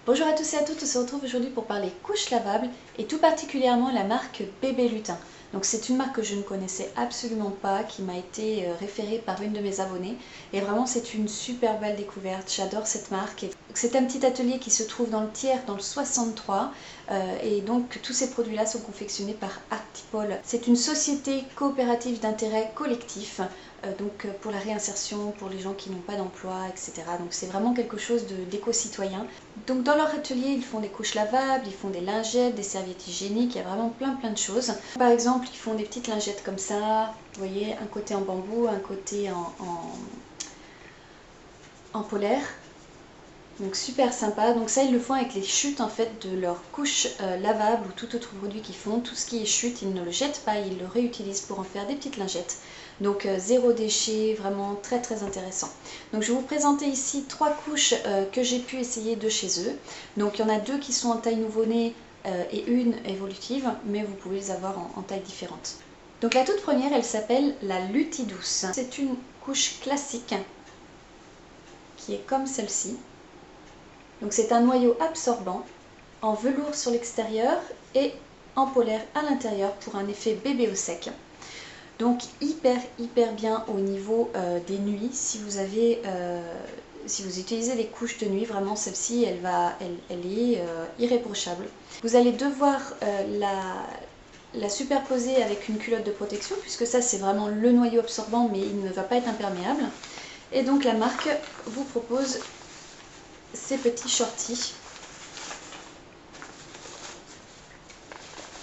Bonjour à tous et à toutes, on se retrouve aujourd'hui pour parler couches lavables et tout particulièrement la marque Bébé Lutin. Donc c'est une marque que je ne connaissais absolument pas, qui m'a été référée par une de mes abonnées et vraiment c'est une super belle découverte, j'adore cette marque. C'est un petit atelier qui se trouve dans le Thiers, dans le 63 et donc tous ces produits-là sont confectionnés par Artipol. C'est une société coopérative d'intérêt collectif, donc pour la réinsertion, pour les gens qui n'ont pas d'emploi, etc. Donc c'est vraiment quelque chose d'éco-citoyen. Donc dans leur atelier, ils font des couches lavables, ils font des lingettes, des serviettes hygiéniques, il y a vraiment plein de choses. Par exemple, ils font des petites lingettes comme ça, vous voyez, un côté en bambou, un côté en polaire. Donc super sympa, donc ça ils le font avec les chutes en fait de leurs couches lavables ou tout autre produit qu'ils font. Tout ce qui est chute, ils ne le jettent pas, ils le réutilisent pour en faire des petites lingettes. Donc zéro déchet, vraiment très intéressant. Donc je vais vous présenter ici 3 couches que j'ai pu essayer de chez eux. Donc il y en a 2 qui sont en taille nouveau-né et une évolutive, mais vous pouvez les avoir en taille différente. Donc la toute première, elle s'appelle la Lutidouce. C'est une couche classique qui est comme celle-ci. Donc c'est un noyau absorbant en velours sur l'extérieur et en polaire à l'intérieur pour un effet bébé au sec. Donc hyper bien au niveau des nuits. Si vous utilisez des couches de nuit, vraiment celle-ci elle est irréprochable. Vous allez devoir la superposer avec une culotte de protection puisque ça c'est vraiment le noyau absorbant mais il ne va pas être imperméable. Et donc la marque vous propose ces petits shorties.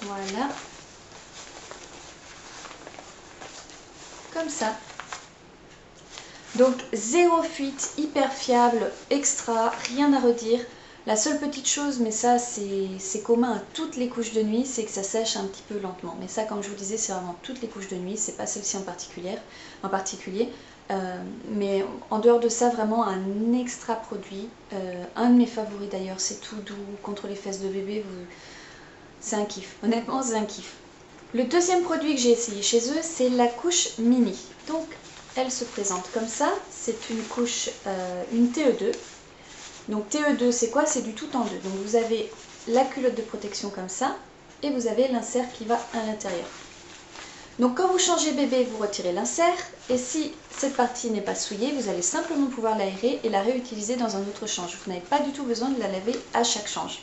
Voilà. Comme ça. Donc zéro fuite, hyper fiable, extra, rien à redire. La seule petite chose, mais ça c'est commun à toutes les couches de nuit, c'est que ça sèche un petit peu lentement. Mais ça, comme je vous disais, c'est vraiment toutes les couches de nuit, c'est pas celle-ci en particulier. Mais en dehors de ça, vraiment un extra produit. Un de mes favoris d'ailleurs, c'est tout doux, contre les fesses de bébé, c'est un kiff. Honnêtement, c'est un kiff. Le deuxième produit que j'ai essayé chez eux, c'est la couche mini. Donc, elle se présente comme ça. C'est une couche, une TE2. Donc TE2, c'est quoi? C'est du tout en deux. Donc vous avez la culotte de protection comme ça, et vous avez l'insert qui va à l'intérieur. Donc quand vous changez bébé, vous retirez l'insert, et si cette partie n'est pas souillée, vous allez simplement pouvoir l'aérer et la réutiliser dans un autre change. Vous n'avez pas du tout besoin de la laver à chaque change.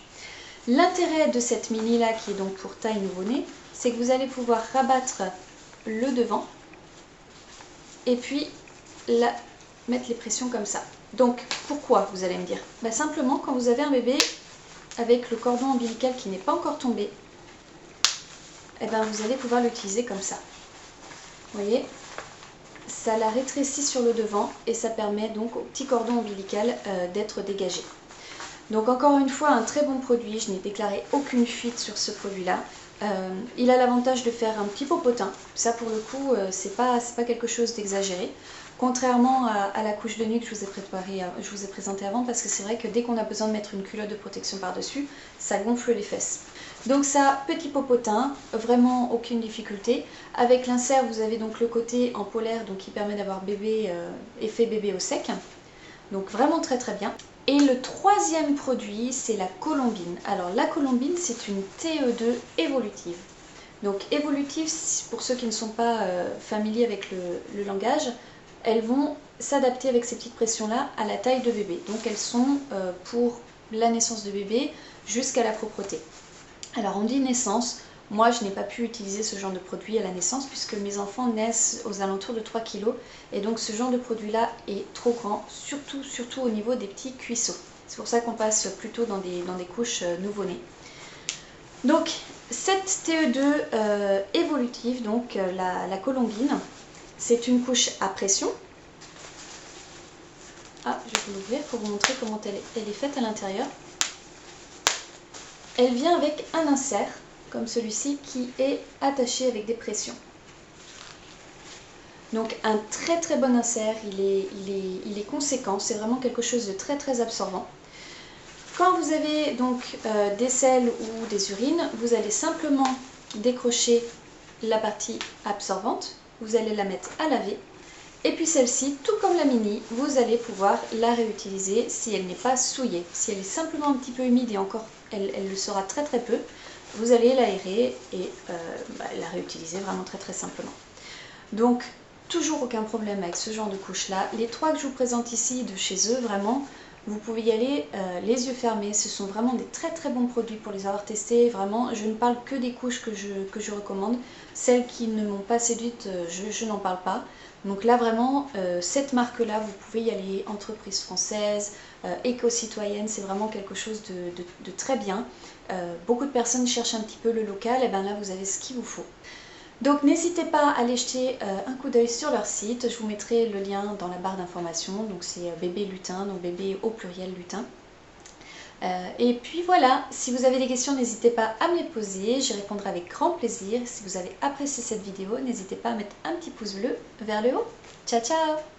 L'intérêt de cette mini là, qui est donc pour taille nouveau-né, c'est que vous allez pouvoir rabattre le devant et puis mettre les pressions comme ça. Donc pourquoi, vous allez me dire? Simplement quand vous avez un bébé avec le cordon ombilical qui n'est pas encore tombé, vous allez pouvoir l'utiliser comme ça. Vous voyez, ça la rétrécit sur le devant et ça permet donc au petit cordon ombilical d'être dégagé. Donc encore une fois, un très bon produit, je n'ai déclaré aucune fuite sur ce produit-là. Il a l'avantage de faire un petit popotin, ça pour le coup c'est pas quelque chose d'exagéré. Contrairement à la couche de nuit que je vous ai présentée avant, parce que c'est vrai que dès qu'on a besoin de mettre une culotte de protection par-dessus, ça gonfle les fesses. Donc ça, petit popotin, vraiment aucune difficulté. Avec l'insert, vous avez donc le côté en polaire, donc qui permet d'avoir effet bébé au sec. Donc vraiment très bien. Et le troisième produit, c'est la colombine. Alors la colombine, c'est une TE2 évolutive. Donc évolutive, pour ceux qui ne sont pas familiers avec le langage, elles vont s'adapter avec ces petites pressions-là à la taille de bébé. Donc elles sont pour la naissance de bébé jusqu'à la propreté. Alors on dit naissance, moi je n'ai pas pu utiliser ce genre de produit à la naissance puisque mes enfants naissent aux alentours de 3 kg et donc ce genre de produit-là est trop grand, surtout au niveau des petits cuisseaux. C'est pour ça qu'on passe plutôt dans des couches nouveau-nés. Donc cette TE2 évolutive, donc la colombine, c'est une couche à pression. Ah, je vais vous l'ouvrir pour vous montrer comment elle est faite à l'intérieur. Elle vient avec un insert, comme celui-ci, qui est attaché avec des pressions. Donc un très bon insert, il est conséquent, c'est vraiment quelque chose de très absorbant. Quand vous avez donc des selles ou des urines, vous allez simplement décrocher la partie absorbante, vous allez la mettre à laver Et puis celle-ci, tout comme la mini, vous allez pouvoir la réutiliser si elle n'est pas souillée. Si elle est simplement un petit peu humide et encore elle le sera très très peu, vous allez l'aérer et la réutiliser vraiment très très simplement. Donc toujours aucun problème avec ce genre de couche là. Les 3 que je vous présente ici de chez eux, vraiment, vous pouvez y aller les yeux fermés. Ce sont vraiment des très très bons produits pour les avoir testés. Vraiment, je ne parle que des couches que je recommande. Celles qui ne m'ont pas séduite, je n'en parle pas. Donc là vraiment, cette marque-là, vous pouvez y aller, entreprise française, éco-citoyenne, c'est vraiment quelque chose de très bien. Beaucoup de personnes cherchent un petit peu le local, et bien là vous avez ce qu'il vous faut. Donc n'hésitez pas à aller jeter un coup d'œil sur leur site, je vous mettrai le lien dans la barre d'information, donc c'est bébé lutin, donc bébé au pluriel lutin. Et puis voilà, si vous avez des questions, n'hésitez pas à me les poser, j'y répondrai avec grand plaisir. Si vous avez apprécié cette vidéo, n'hésitez pas à mettre un petit pouce bleu vers le haut. Ciao ciao!